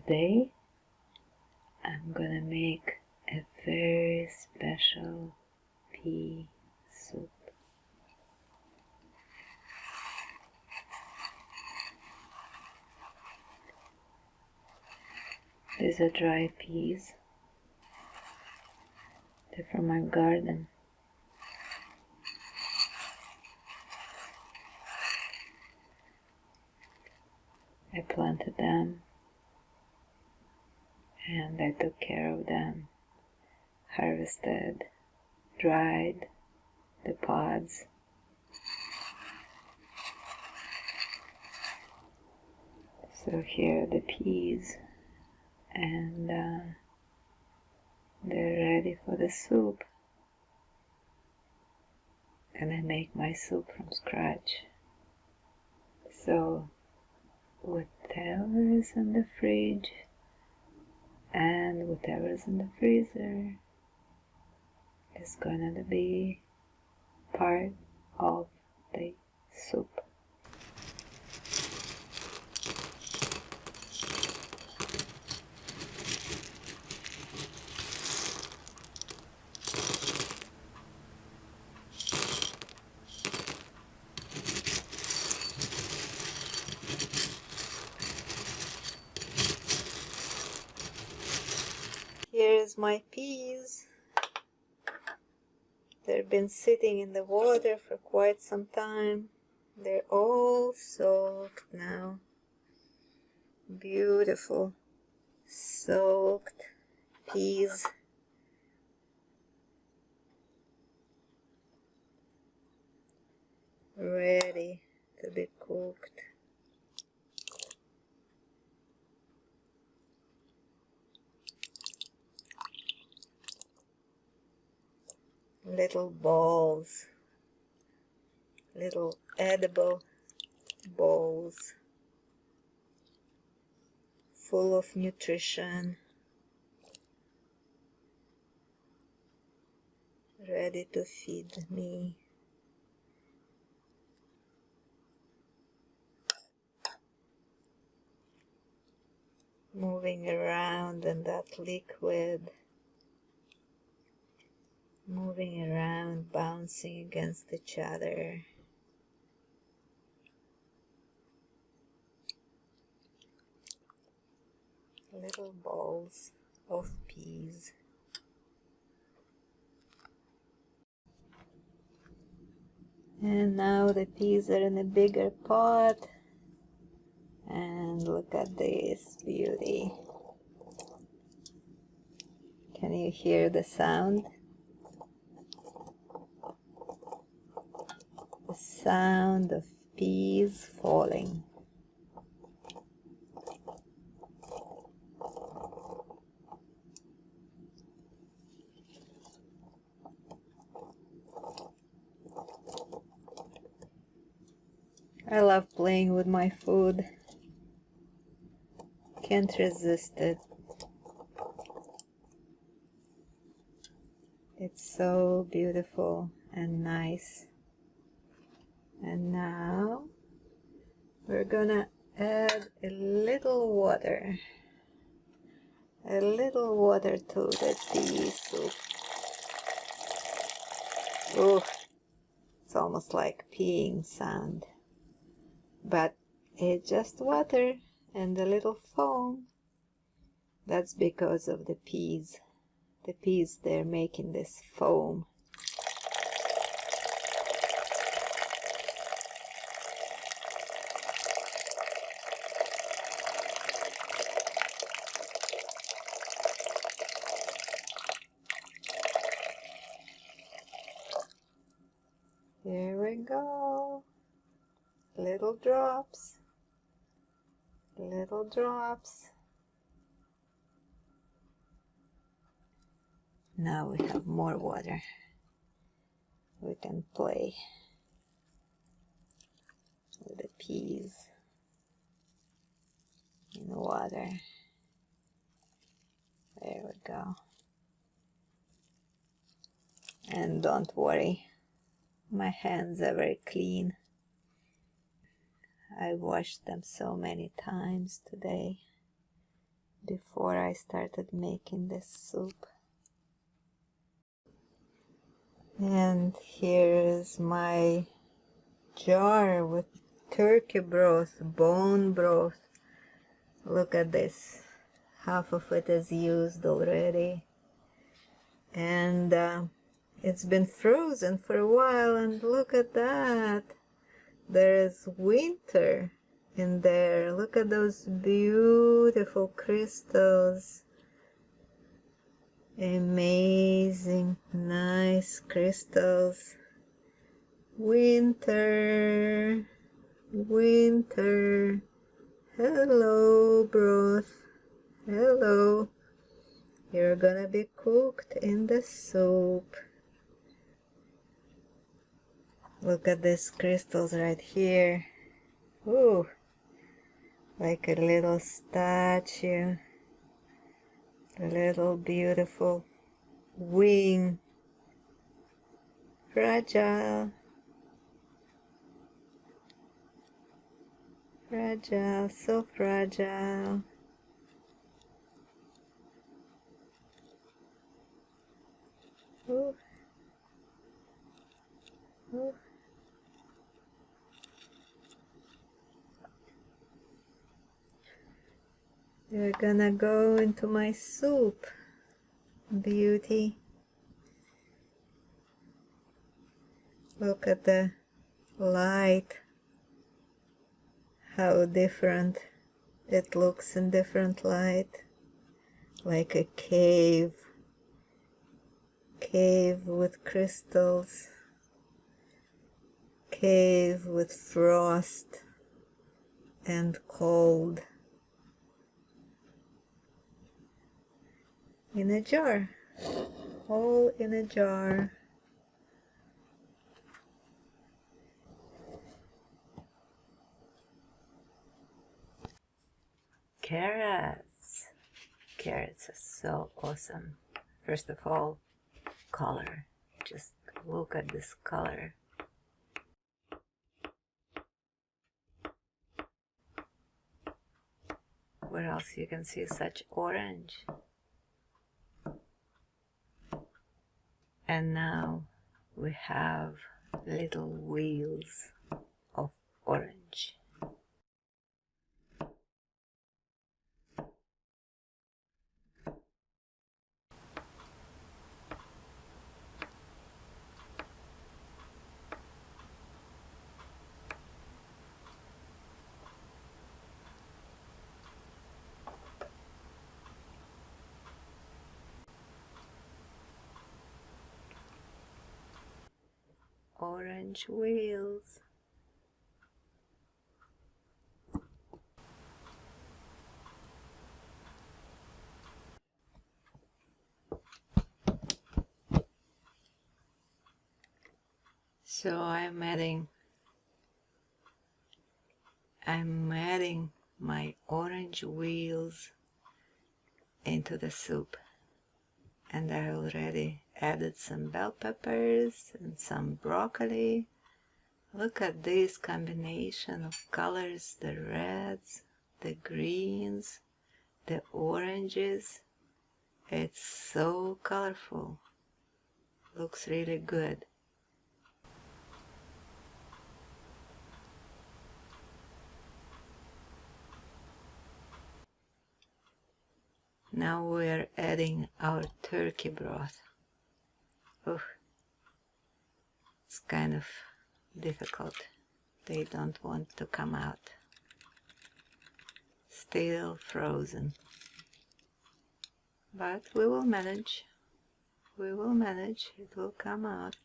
Today I'm gonna make a very special pea soup. These are dry peas. They're from my garden. I planted them and I took care of them, harvested, dried the pods. So here are the peas, and they're ready for the soup. And I make my soup from scratch. So whatever is in the fridge and whatever is in the freezer is gonna be part of the soup. Here's my peas. They've been sitting in the water for quite some time. They're all soaked now. Beautiful soaked peas. Ready to be cooked. Little balls, little edible balls, full of nutrition, ready to feed me. Moving around in that liquid, moving around, bouncing against each other. Little balls of peas. And now the peas are in a bigger pot. And look at this beauty. Can you hear the sound? The sound of peas falling. I love playing with my food. Can't resist it. It's so beautiful and nice. And now we're gonna add a little water. A little water to the pea soup. Oh, it's almost like peeing sound. But it's just water and a little foam. That's because of the peas. The peas, they're making this foam. Here we go. Little drops. Little drops. Now we have more water. We can play with the peas in the water. There we go. And don't worry, my hands are very clean. I washed them so many times today before I started making this soup. And here is my jar with turkey broth, bone broth. Look at this. Half of it is used already. And it's been frozen for a while, and look at that. There is winter in there. Look at those beautiful crystals. Amazing, nice crystals. Winter, winter. Hello, broth. Hello. You're gonna be cooked in the soup. Look at these crystals right here. Ooh, like a little statue. A little beautiful wing. Fragile. Fragile, so fragile. Ooh. Ooh. You're gonna go into my soup, beauty. Look at the light, how different it looks in different light, like a cave with crystals, cave with frost and cold. In a jar, all in a jar. Carrots. Carrots are so awesome. First of all, color. Just look at this color. Where else you can see such orange? And now we have little wheels of orange. Orange wheels. So I'm adding my orange wheels into the soup, and I already added some bell peppers and some broccoli. Look at this combination of colors, the reds, the greens, the oranges. It's so colorful. Looks really good. Now we're adding our turkey broth. Oh, it's kind of difficult. They don't want to come out. Still frozen. But we will manage. We will manage. It will come out.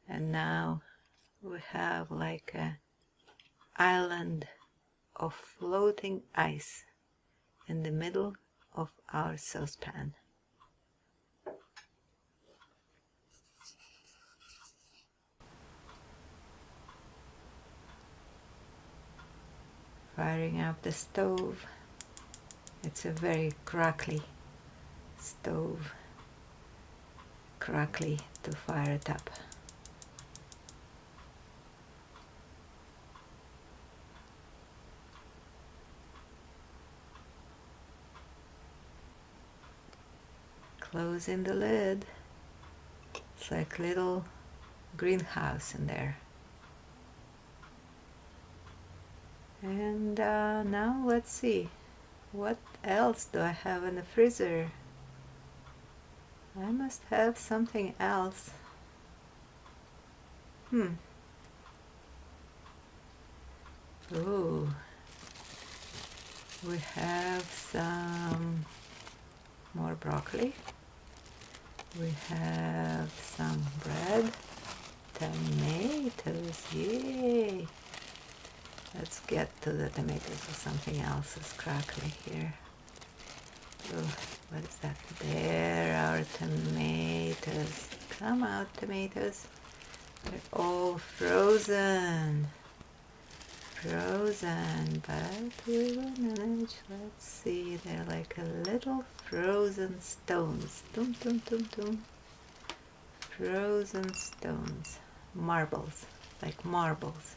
And now we have like an island of floating ice in the middle of our saucepan. firing up the stove. It's a very crackly stove, crackly to fire it up. Closing the lid. It's like a little greenhouse in there. And now let's see, what else do I have in the freezer? I must have something else. Ooh, we have some more broccoli. We have some bread, tomatoes, yay! Let's get to the tomatoes, or something else is crackly here. Oh, what is that? There are tomatoes. Come out, tomatoes. They're all frozen. Frozen, but we will manage. Let's see, they're like a little frozen stones. Dum dum dum dum. Frozen stones. Marbles, like marbles.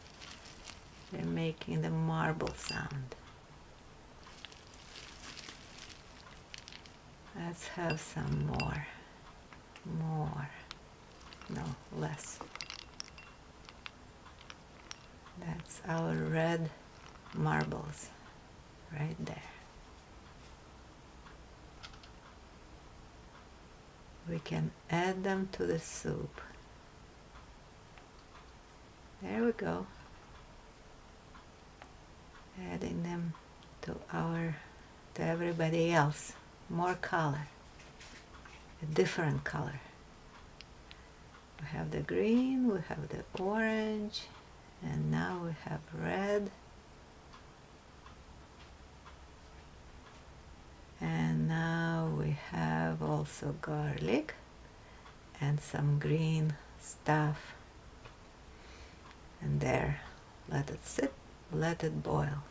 They're making the marble sound. Let's have some more. More. No, less. That's our red marbles right there. We can add them to the soup. There we go. Adding them to everybody else. More color. A different color. We have the green, we have the orange, and now we have red. And now we have also garlic and some green stuff. And there, let it sit, let it boil.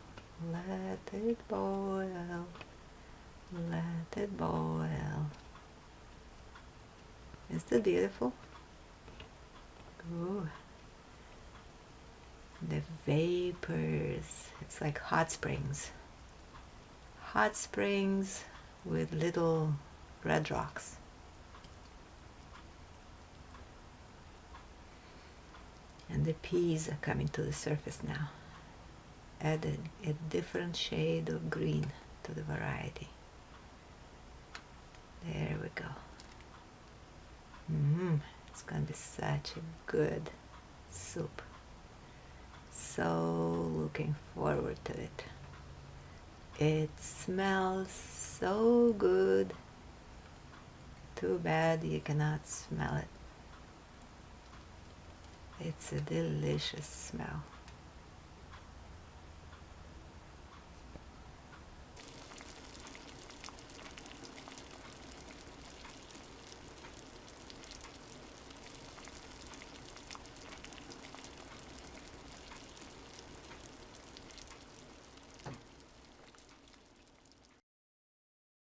Let it boil. Let it boil. Isn't it beautiful? Ooh. The vapors. It's like hot springs. Hot springs with little red rocks. And the peas are coming to the surface now. Added a different shade of green to the variety. There we go. It's gonna be such a good soup. So looking forward to it. It smells so good. Too bad you cannot smell it. It's a delicious smell.